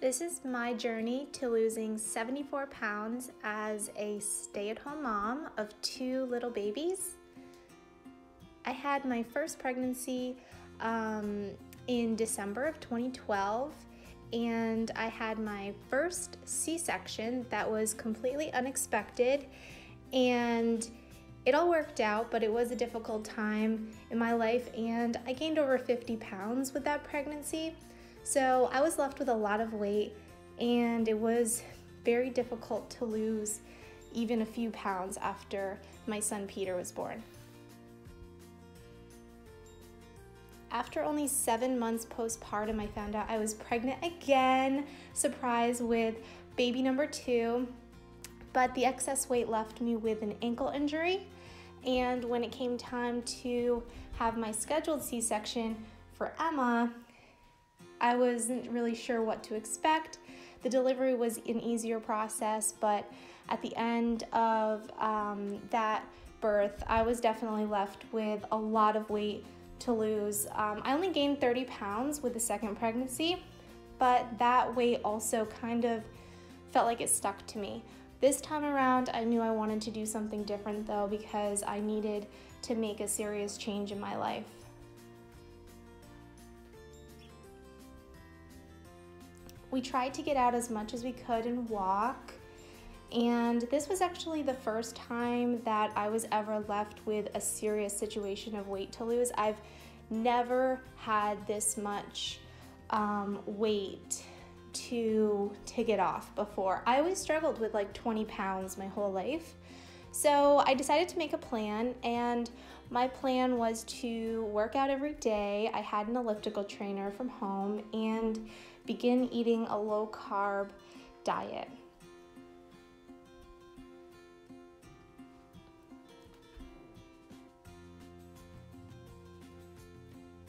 This is my journey to losing 74 pounds as a stay-at-home mom of 2 little babies. I had my first pregnancy in December of 2012, and I had my first C-section that was completely unexpected, and it all worked out, but it was a difficult time in my life, and I gained over 50 pounds with that pregnancy. So I was left with a lot of weight, and it was very difficult to lose even a few pounds after my son Peter was born. After only 7 months postpartum, I found out I was pregnant again, surprise, with baby number 2, but the excess weight left me with an ankle injury, and when it came time to have my scheduled C-section for Emma, I wasn't really sure what to expect. The delivery was an easier process, but at the end of that birth, I was definitely left with a lot of weight to lose. I only gained 30 pounds with the second pregnancy, but that weight also kind of felt like it stuck to me. This time around, I knew I wanted to do something different though, because I needed to make a serious change in my life. We tried to get out as much as we could and walk, and this was actually the first time that I was ever left with a serious situation of weight to lose. I've never had this much weight to get off before. I always struggled with like 20 pounds my whole life. So I decided to make a plan, and my plan was to work out every day. I had an elliptical trainer from home and begin eating a low-carb diet.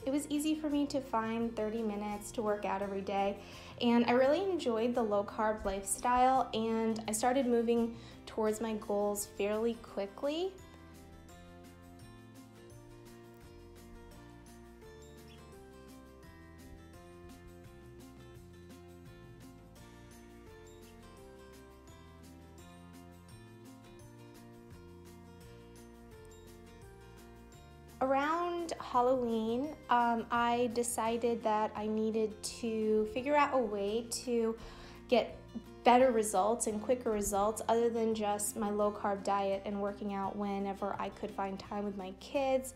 It was easy for me to find 30 minutes to work out every day, and I really enjoyed the low-carb lifestyle, and I started moving towards my goals fairly quickly. Around Halloween, I decided that I needed to figure out a way to get better results and quicker results other than just my low-carb diet and working out whenever I could find time with my kids.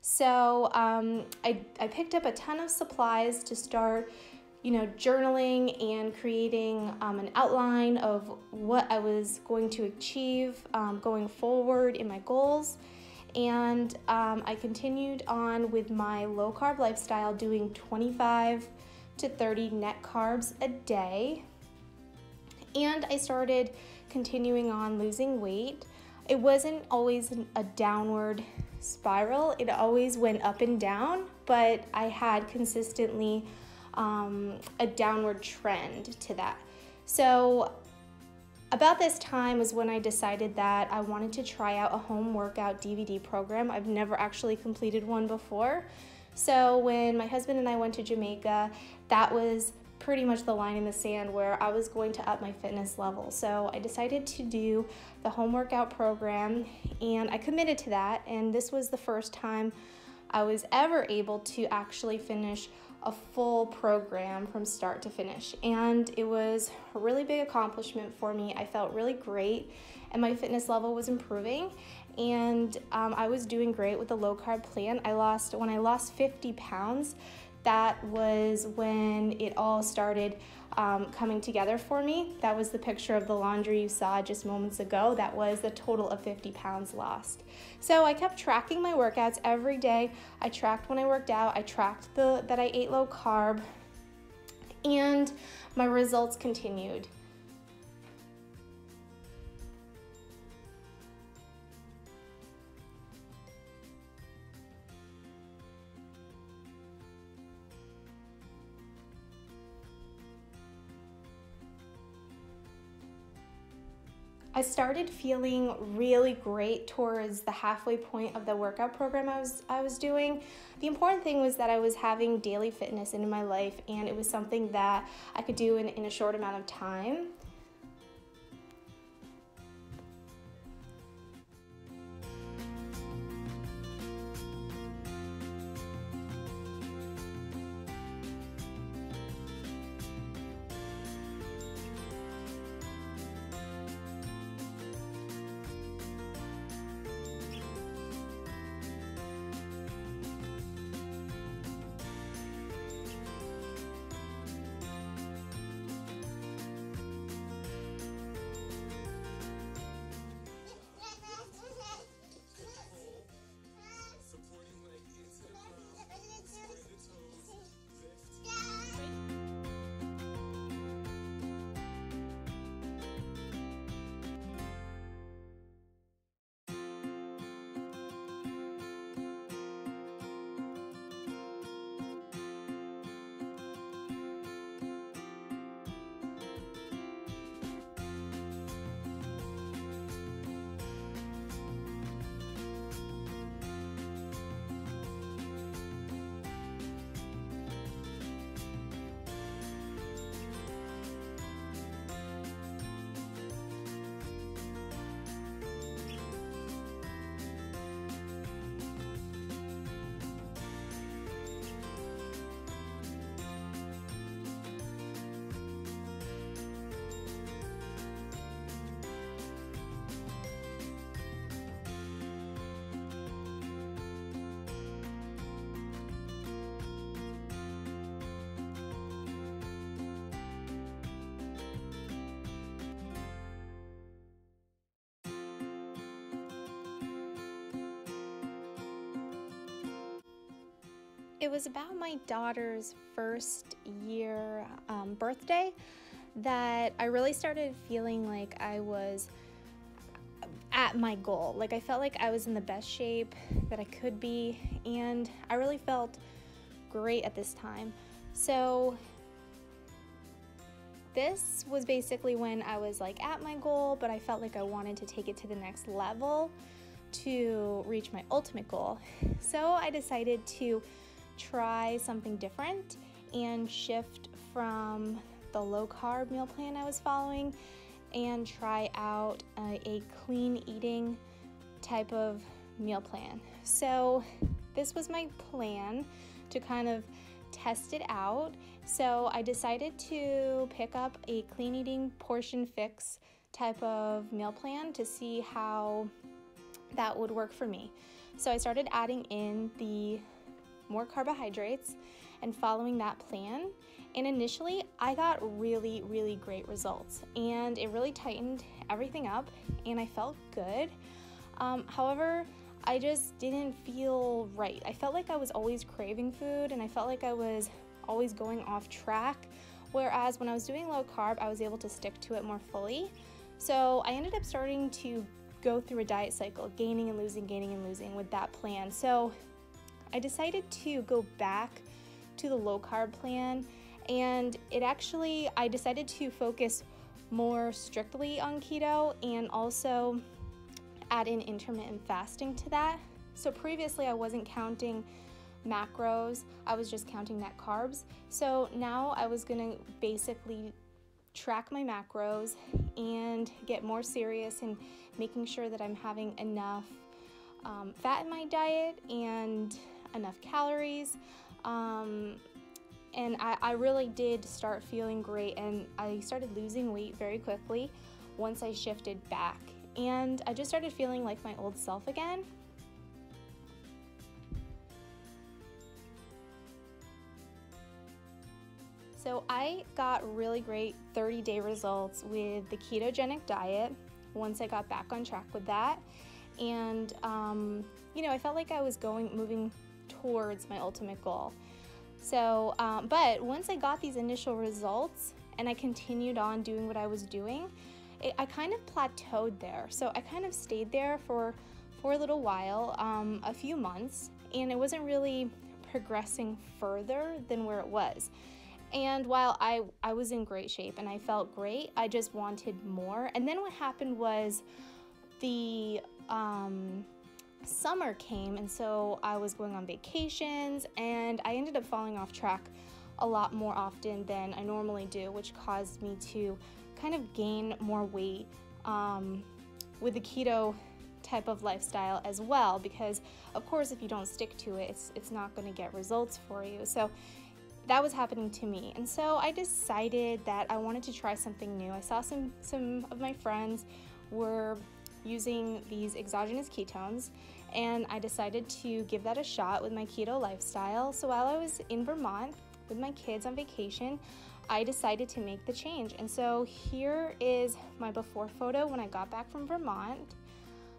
So I picked up a ton of supplies to start, journaling and creating an outline of what I was going to achieve going forward in my goals. And I continued on with my low-carb lifestyle, doing 25 to 30 net carbs a day. And I started continuing on losing weight. It wasn't always a downward spiral. It always went up and down, but I had consistently a downward trend to that. So about this time was when I decided that I wanted to try out a home workout DVD program. I've never actually completed one before. So when my husband and I went to Jamaica, that was pretty much the line in the sand where I was going to up my fitness level. So I decided to do the home workout program, and I committed to that, and this was the first time I was ever able to actually finish a full program from start to finish, and it was a really big accomplishment for me. I felt really great, and my fitness level was improving, and I was doing great with the low-carb plan. When I lost 50 pounds, that was when it all started coming together for me. That was the picture of the laundry you saw just moments ago. That was the total of 50 pounds lost. So I kept tracking my workouts every day. I tracked when I worked out. I tracked that I ate low carb, and my results continued. I started feeling really great towards the halfway point of the workout program I was doing. The important thing was that I was having daily fitness into my life, and it was something that I could do in a short amount of time. It was about my daughter's first year birthday that I really started feeling like I was at my goal. Like I felt like I was in the best shape that I could be, and I really felt great at this time. So this was basically when I was like at my goal, but I felt like I wanted to take it to the next level to reach my ultimate goal. So I decided to try something different and shift from the low carb meal plan I was following and try out a clean eating type of meal plan. So this was my plan to kind of test it out. So I decided to pick up a clean eating portion fix type of meal plan to see how that would work for me. So I started adding in the more carbohydrates and following that plan, and initially I got really great results, and it really tightened everything up and I felt good. However, I just didn't feel right. I felt like I was always craving food, and I felt like I was always going off track, whereas when I was doing low carb I was able to stick to it more fully. So I ended up starting to go through a diet cycle, gaining and losing with that plan. So I decided to go back to the low carb plan, and I decided to focus more strictly on keto and also add in intermittent fasting to that. So previously I wasn't counting macros, I was just counting net carbs. So now I was gonna basically track my macros and get more serious in making sure that I'm having enough fat in my diet and enough calories, and I really did start feeling great, and I started losing weight very quickly once I shifted back, and I just started feeling like my old self again. So I got really great 30-day results with the ketogenic diet once I got back on track with that, and I felt like I was moving towards my ultimate goal. So, but once I got these initial results and I continued on doing what I was doing, I kind of plateaued there. So I kind of stayed there for a little while, a few months, and it wasn't really progressing further than where it was. And while I was in great shape and I felt great, I just wanted more. And then what happened was the summer came, and so I was going on vacations, and I ended up falling off track a lot more often than I normally do, which caused me to kind of gain more weight with the keto type of lifestyle as well, because of course if you don't stick to it, it's not going to get results for you. So that was happening to me, and so I decided that I wanted to try something new. I saw some of my friends were using these exogenous ketones, and I decided to give that a shot with my keto lifestyle. So while I was in Vermont with my kids on vacation, I decided to make the change. And so here is my before photo when I got back from Vermont.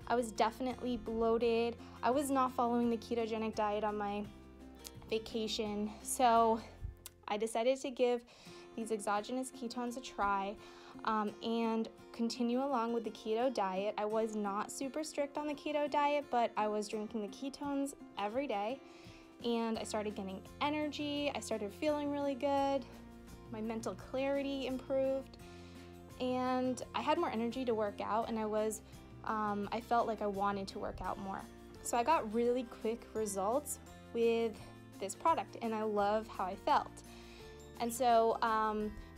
I was definitely bloated. I was not following the ketogenic diet on my vacation, so I decided to give these exogenous ketones a try and continue along with the keto diet. I was not super strict on the keto diet, but I was drinking the ketones every day, and I started getting energy. I started feeling really good. My mental clarity improved, and I had more energy to work out, and I felt like I wanted to work out more. So I got really quick results with this product, and I love how I felt. And so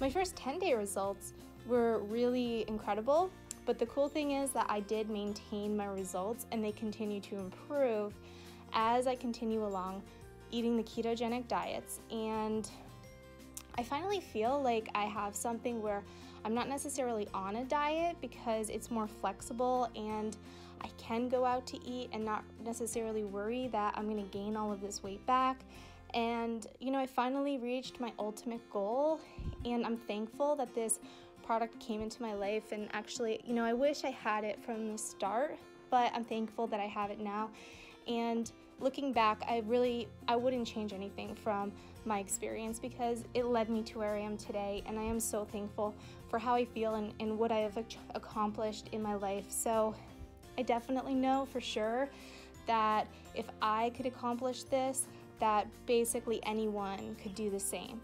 my first 10-day results were really incredible, but the cool thing is that I did maintain my results, and they continue to improve as I continue along eating the ketogenic diets. And I finally feel like I have something where I'm not necessarily on a diet, because it's more flexible and I can go out to eat and not necessarily worry that I'm gonna gain all of this weight back. And I finally reached my ultimate goal, and I'm thankful that this product came into my life. And actually, I wish I had it from the start, but I'm thankful that I have it now. And looking back, I wouldn't change anything from my experience, because it led me to where I am today, and I am so thankful for how I feel and what I have accomplished in my life. So I definitely know for sure that if I could accomplish this, that basically anyone could do the same.